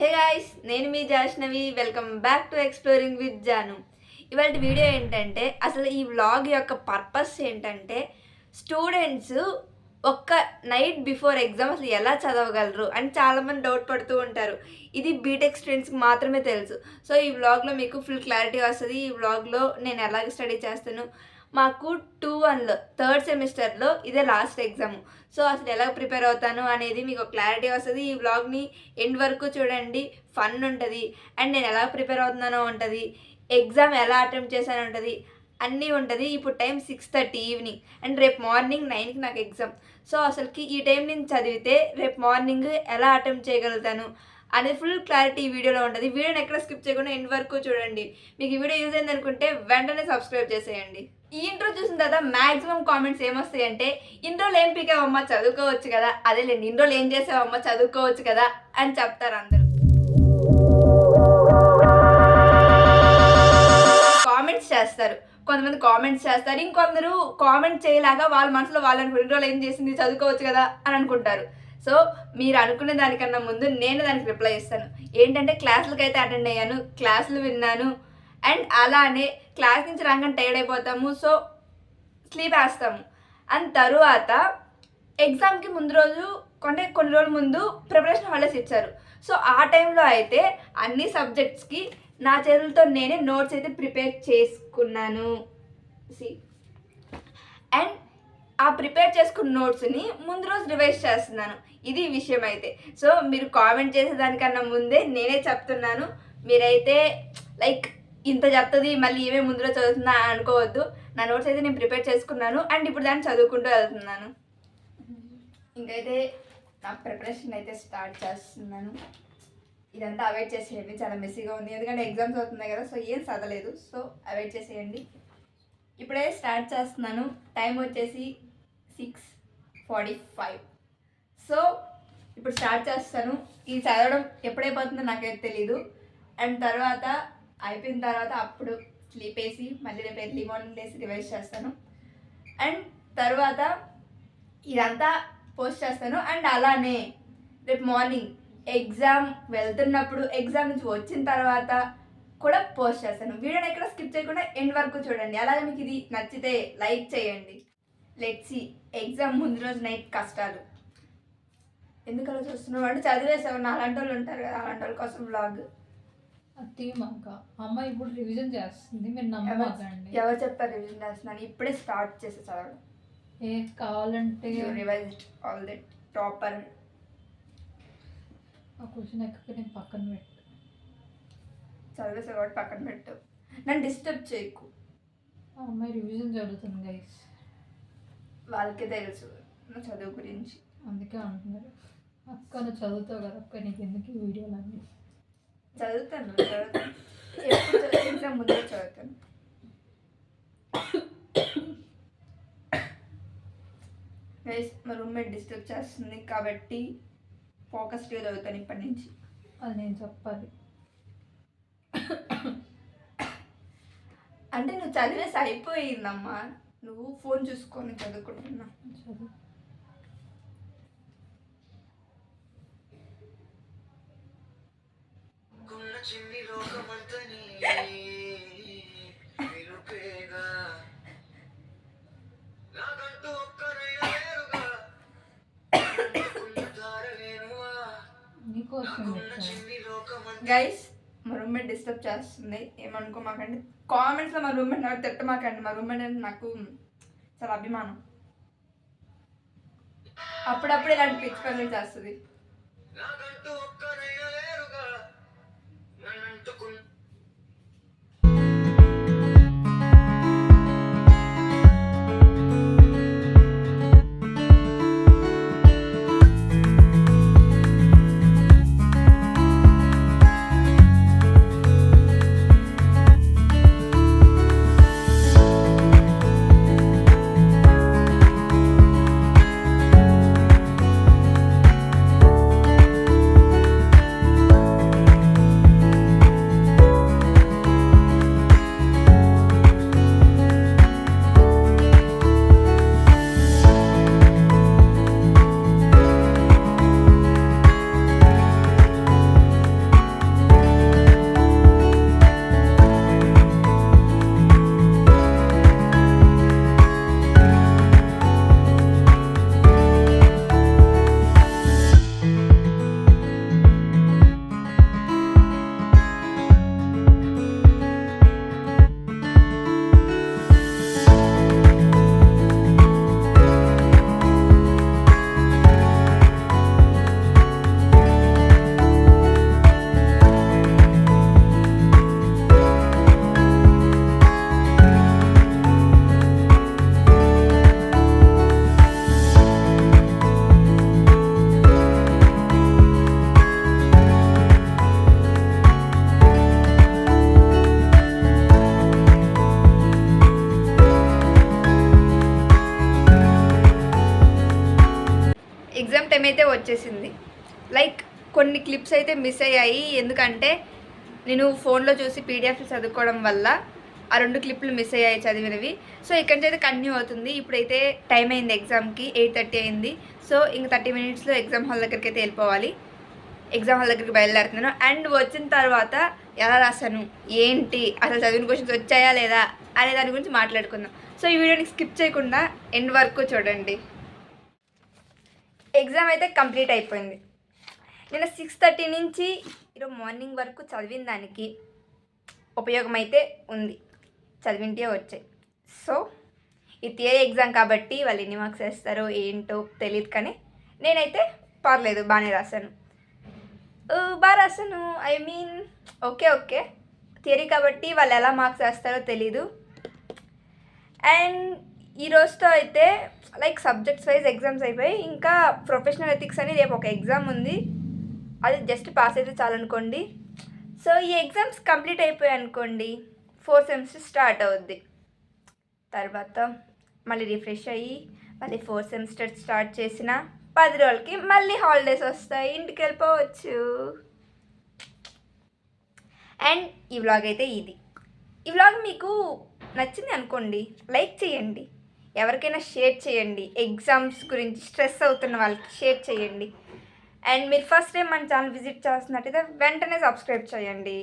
హే guys, నేను మీ Jashnavi. Welcome back to exploring with Janu. ఇవాళ వీడియో ఏంటంటే, అసలు ఈ వ్లాగ్ యొక్క పర్పస్ ఏంటంటే, స్టూడెంట్స్ ఒక్క నైట్ బిఫోర్ ఎగ్జామ్ అసలు ఎలా చదవగలరు అని చాలామంది డౌట్ పడుతూ ఉంటారు. ఇది బీటెక్ స్టూడెంట్స్కి మాత్రమే తెలుసు. సో ఈ వ్లాగ్లో మీకు ఫుల్ క్లారిటీ వస్తుంది. ఈ వ్లాగ్లో నేను ఎలాగ స్టడీ చేస్తాను, మాకు 2-1లో థర్డ్ సెమిస్టర్లో ఇదే లాస్ట్ ఎగ్జామ్. సో అసలు ఎలా ప్రిపేర్ అవుతాను అనేది మీకు క్లారిటీ వస్తుంది. ఈ వ్లాగ్ని ఎండ్ వరకు చూడండి, ఫన్ ఉంటుంది. అండ్ నేను ఎలా ప్రిపేర్ అవుతున్నానో ఉంటుంది, ఎగ్జామ్ ఎలా అటెంప్ట్ చేశానో ఉంటుంది, అన్నీ ఉంటుంది. ఇప్పుడు టైం 6:30 ఈవినింగ్ అండ్ రేపు మార్నింగ్ 9కి నాకు ఎగ్జామ్. సో అసలుకి ఈ టైం నేను చదివితే రేపు మార్నింగ్ ఎలా అటెంప్ట్ చేయగలుగుతాను అనేది ఫుల్ క్లారిటీ ఈ వీడియోలో ఉంటుంది. వీడియోని ఎక్కడ స్కిప్ చేయకుండా ఎండ్ వరకు చూడండి. మీకు ఈ వీడియో యూజ్ అయింది అనుకుంటే వెంటనే సబ్స్క్రైబ్ చేసేయండి. ఈ ఇంట్రో చూసిన తర్వాత మ్యాక్సిమం కామెంట్స్ ఏమొస్తాయంటే, ఇంట్రోలు ఏం పీకావమ్మా చదువుకోవచ్చు కదా, అదేలేండి ఇంట్రోలు ఏం చేసావమ్మా చదువుకోవచ్చు కదా అని చెప్తారు అందరూ. కామెంట్స్ చేస్తారు, కొంతమంది కామెంట్స్ చేస్తారు, ఇంకొందరు కామెంట్ చేయలేక వాళ్ళ మనసులో వాళ్ళు అనుకుంటారు ఇంట్రోలు ఏం చేసింది చదువుకోవచ్చు కదా అని అనుకుంటారు. సో మీరు అనుకునే దానికన్నా ముందు నేను దానికి రిప్లై ఇస్తాను. ఏంటంటే క్లాసులకి అయితే అటెండ్ అయ్యాను, క్లాసులు విన్నాను, అండ్ అలానే క్లాస్ నుంచి రాగానే టైర్డ్ అయిపోతాము, సో స్లీప్ వేస్తాము. అండ్ తరువాత ఎగ్జామ్కి ముందు రోజు కొన్ని రోజుల ముందు ప్రిపరేషన్ హాలిడేస్ ఇచ్చారు. సో ఆ టైంలో అయితే అన్ని సబ్జెక్ట్స్కి నా చేతులతో నేనే నోట్స్ అయితే ప్రిపేర్ చేసుకున్నాను. అండ్ ఆ ప్రిపేర్ చేసుకున్న నోట్స్ని ముందు రోజు రివైజ్ చేస్తున్నాను. ఇది విషయం అయితే. సో మీరు కామెంట్ చేసేదానికన్నా ముందే నేనే చెప్తున్నాను. మీరైతే లైక్ ఇంత చెప్తుంది మళ్ళీ ఏమే ముందులో చదువుతున్నా అనుకోవద్దు. నా నోట్స్ అయితే నేను ప్రిపేర్ చేసుకున్నాను అండ్ ఇప్పుడు దాన్ని చదువుకుంటూ వెళ్తున్నాను. ఇంకైతే నా ప్రిపరేషన్ అయితే స్టార్ట్ చేస్తున్నాను. ఇదంతా అవాయిడ్ చేసేయండి, చాలా మెస్సీగా ఉంది ఎందుకంటే ఎగ్జామ్స్ అవుతున్నాయి కదా. సో ఏం చదవలేదు, సో అవాయిడ్ చేసేయండి. ఇప్పుడే స్టార్ట్ చేస్తున్నాను. టైం వచ్చేసి 6:45. సో ఇప్పుడు స్టార్ట్ చేస్తాను. ఇది చదవడం ఎప్పుడైపోతుందో నాకైతే తెలీదు. అండ్ తర్వాత అయిపోయిన తర్వాత అప్పుడు స్లీప్ వేసి మళ్ళీ రేపు ఎర్లీ మార్నింగ్ లేసి రివైజ్ చేస్తాను. అండ్ తర్వాత ఇదంతా పోస్ట్ చేస్తాను. అండ్ అలానే రేపు మార్నింగ్ ఎగ్జామ్ వెళ్తున్నప్పుడు, ఎగ్జామ్ నుంచి వచ్చిన తర్వాత కూడా పోస్ట్ చేస్తాను. వీడియోని ఎక్కడ స్కిప్ చేయకుండా ఎండ్ వరకు చూడండి. అలాగే మీకు ఇది నచ్చితే లైక్ చేయండి. లెట్స్ సీ ఎగ్జామ్ ముందు రోజు నైట్ కష్టాలు. ఎందుకలా చూస్తున్నావు అంటే చదివేసావు, అలాంటి వాళ్ళు ఉంటారు కదా, అలాంటి వాళ్ళ కోసం వ్లాగ్. అత్తిమాక అమ్మ ఇప్పుడు రివిజన్ చేస్తుంది, మీరు నమ్మకండి. ఎవరు చెప్పారు రివిజన్ చేస్తున్నాను? ఇప్పుడే స్టార్ట్ చేసి చదవడం. ఏ కావాలంటే రివైజ్డ్ ఆల్ దట్ టాపర్. ఆ క్వశ్చన్ ఎక్కడికి నేను పక్కన పెట్టు, చదివేసా కాబట్టి పక్కన పెట్టు, నన్ను డిస్టర్బ్ చేయకు. ఆ అమ్మాయి రివిజన్ చదువుతుంది గైస్, వాళ్ళకే తెలుసు నా చదువు గురించి. అందుకే అంటున్నారు అక్క నువ్వు చదువుతావు కదా అక్క, నీకు ఎందుకు ఈ వీడియోలు అన్నీ. చదువుతాను ఎప్పుడు ఎగ్జామ్ ముందే చదువుతాను. గైస్ మా రూమ్మేట్ డిస్టర్బ్ చేస్తుంది కాబట్టి ఫోకస్డ్గా చదువుతాను ఇప్పటి నుంచి. అది నేను చెప్పాలి. అంటే నువ్వు చదివేసి అయిపోయిందమ్మా, నువ్వు ఫోన్ చూసుకొని చదువుకుంటున్నా. చదువు గైస్ మా రూమ్మేట్ డిస్టర్బ్ చేస్తుంది, ఏమనుకోమాకండి. కామెంట్స్లో మా రూమ్మేట్ నాకు తిట్టమాకండి. మా రూమ్మేట్ అంటే నాకు చాలా అభిమానం. అప్పుడప్పుడు ఇలాంటి పిచ్చి పనులు చేస్తుంది. వచ్చేసింది. లైక్ కొన్ని క్లిప్స్ అయితే మిస్ అయ్యాయి, ఎందుకంటే నేను ఫోన్లో చూసి పీడిఎఫ్లు చదువుకోవడం వల్ల ఆ 2 క్లిప్లు మిస్ అయ్యాయి చదివినవి. సో ఇక్కడి నుంచి అయితే కంటిన్యూ అవుతుంది. ఇప్పుడైతే టైం అయింది, ఎగ్జామ్కి 8:30 అయింది. సో ఇంక 30 మినిట్స్లో ఎగ్జామ్ హాల్ దగ్గరికి అయితే వెళ్ళిపోవాలి. ఎగ్జామ్ హాల్ దగ్గరికి బయలుదేరుతున్నాను. అండ్ వచ్చిన తర్వాత ఎలా రాశాను, ఏంటి, అసలు చదివిన క్వశ్చన్స్ వచ్చాయా లేదా అనే దాని గురించి మాట్లాడుకుందాం. సో ఈ వీడియోని స్కిప్ చేయకుండా ఎండ్ వరకు చూడండి. ఎగ్జామ్ అయితే కంప్లీట్ అయిపోయింది. నేను 6:30 నుంచి ఈరోజు మార్నింగ్ వరకు చదివిన దానికి ఉపయోగం అయితే ఉంది, చదివింటే వచ్చాయి. సో ఈ థియరీ ఎగ్జామ్ కాబట్టి వాళ్ళు ఎన్ని మార్క్స్ వేస్తారో ఏంటో తెలియదు, కానీ నేనైతే పర్లేదు బాగానే రాశాను. ఐ మీన్ ఓకే థియరీ కాబట్టి వాళ్ళు ఎలా మార్క్స్ వేస్తారో తెలీదు. అండ్ ఈ రోజుతో అయితే లైక్ సబ్జెక్ట్స్ వైజ్ ఎగ్జామ్స్ అయిపోయి, ఇంకా ప్రొఫెషనల్ ఎథిక్స్ అని రేపు ఒక ఎగ్జామ్ ఉంది, అది జస్ట్ పాస్ అయితే చాలనుకోండి. సో ఈ ఎగ్జామ్స్ కంప్లీట్ అయిపోయాయి అనుకోండి, 4th సెమిస్టర్ స్టార్ట్ అవుద్ది. తర్వాత మళ్ళీ రిఫ్రెష్ అయ్యి మళ్ళీ 4th సెమిస్టర్ స్టార్ట్ చేసిన 10 రోజులకి మళ్ళీ హాలిడేస్ వస్తాయి, ఇంటికి వెళ్ళిపోవచ్చు. అండ్ ఈ వ్లాగ్ అయితే ఇది. ఈ వ్లాగ్ మీకు నచ్చింది అనుకోండి, లైక్ చేయండి, ఎవరికైనా షేర్ చేయండి, ఎగ్జామ్స్ గురించి స్ట్రెస్ అవుతున్న వాళ్ళకి షేర్ చేయండి. అండ్ మీరు ఫస్ట్ టైం మన ఛానల్ విజిట్ చేస్తున్నట్టయితే వెంటనే సబ్స్క్రైబ్ చేయండి.